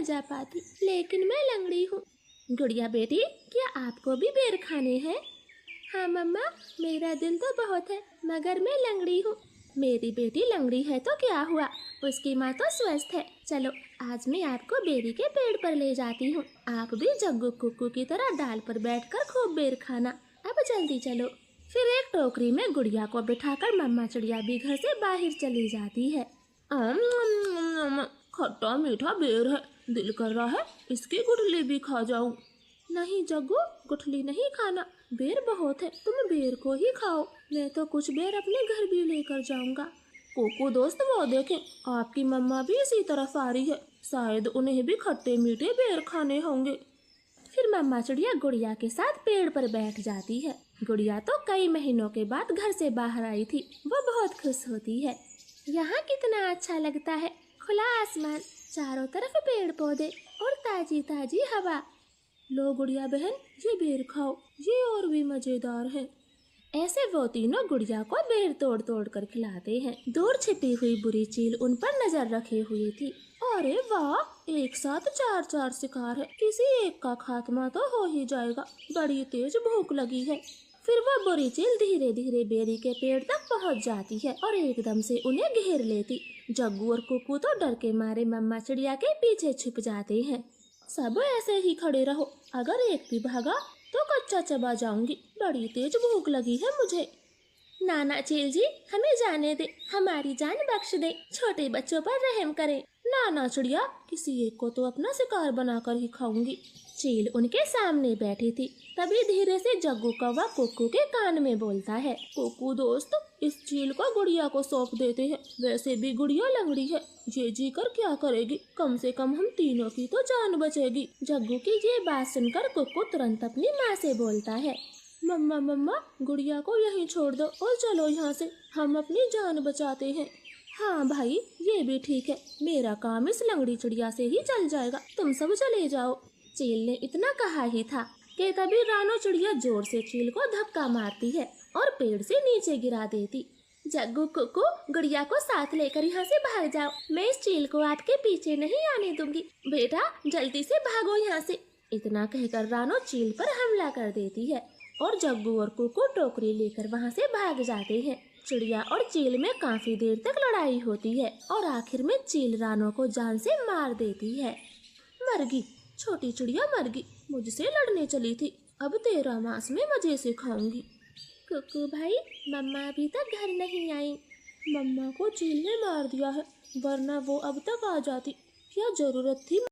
जा पाती, लेकिन मैं लंगड़ी हूँ। गुड़िया बेटी, क्या आपको भी बेर खाने हैं? हाँ मम्मा, मेरा दिल तो बहुत है, मगर मैं लंगड़ी हूँ। मेरी बेटी लंगड़ी है तो क्या हुआ, उसकी माँ तो स्वस्थ है। चलो आज मैं आपको बेरी के पेड़ पर ले जाती हूँ। आप भी जग्गू कुक्कू की तरह डाल पर बैठकर खूब बेर खाना। अब जल्दी चलो। फिर एक टोकरी में गुड़िया को बिठाकर मम्मा चिड़िया भी घर से बाहर चली जाती है। खट्टा मीठा बेर है, दिल कर रहा है इसकी गुठली भी खा जाऊं। नहीं जग्गू, गुठली नहीं खाना, बेर बहुत है, तुम बेर को ही खाओ। मैं तो कुछ बेर अपने घर भी लेकर जाऊंगा। कोको दोस्त, वो देखें, आपकी मम्मा भी इसी तरफ आ रही है, शायद उन्हें भी खट्टे मीठे बेर खाने होंगे। फिर मम्मा चिड़िया गुड़िया के साथ पेड़ पर बैठ जाती है। गुड़िया तो कई महीनों के बाद घर से बाहर आई थी, वो बहुत खुश होती है। यहाँ कितना अच्छा लगता है, खुला आसमान, चारों तरफ पेड़ पौधे और ताजी ताजी हवा। लो गुड़िया बहन, ये बेर खाओ, ये और भी मजेदार है। ऐसे वो तीनों गुड़िया को बेर तोड़ तोड़ कर खिलाते हैं। दूर छिपी हुई बुरी चील उन पर नजर रखे हुई थी। अरे वाह, एक साथ चार चार शिकार है, किसी एक का खात्मा तो हो ही जाएगा, बड़ी तेज भूख लगी है। फिर वो बुरी चील धीरे धीरे बेरी के पेड़ तक पहुंच जाती है और एकदम से उन्हें घेर लेती। जग्गू और कुक्कू तो डर के मारे मम्मा चिड़िया के पीछे छिप जाते हैं। सब ऐसे ही खड़े रहो, अगर एक भी भागा तो कच्चा चबा जाऊंगी, बड़ी तेज भूख लगी है मुझे। नाना चील जी, हमें जाने दे, हमारी जान बख्श दे, छोटे बच्चों पर रहम करें। नाना चिड़िया, किसी एक को तो अपना शिकार बनाकर ही खाऊंगी। चील उनके सामने बैठी थी। तभी धीरे से जग्गू कौवा कुक्कू के कान में बोलता है, कुक्कू दोस्त, इस चील को गुड़िया को सौंप देते हैं, वैसे भी गुड़िया लंगड़ी है, ये जी कर क्या करेगी, कम से कम हम तीनों की तो जान बचेगी। जग्गू की ये बात सुनकर कुक्कू तुरंत अपनी माँ से बोलता है, मम्मा मम्मा, गुड़िया को यहीं छोड़ दो और चलो यहाँ से, हम अपनी जान बचाते हैं। हाँ भाई, ये भी ठीक है, मेरा काम इस लंगड़ी चिड़िया से ही चल जाएगा, तुम सब चले जाओ। चील ने इतना कहा ही था कि तभी रानो चिड़िया जोर से चील को धक्का मारती है और पेड़ से नीचे गिरा देती। जग्गू कुक्कू, गुड़िया को साथ लेकर यहाँ से भाग जाओ, मैं इस चील को आपके पीछे नहीं आने दूंगी, बेटा जल्दी से भागो यहाँ से। इतना कहकर रानो चील पर हमला कर देती है और जग्गू और कुक्कू टोकरी लेकर वहाँ से भाग जाते हैं। चिड़िया और चील में काफी देर तक लड़ाई होती है और आखिर में चील रानो को जान से मार देती है। मरगी, छोटी चिड़िया मरगी, मुझसे लड़ने चली थी, अब तेरा मांस में मजे से खाऊंगी। कुक्कू भाई, मम्मा अभी तक घर नहीं आई। मम्मा को चील ने मार दिया है, वरना वो अब तक आ जाती, क्या जरूरत थी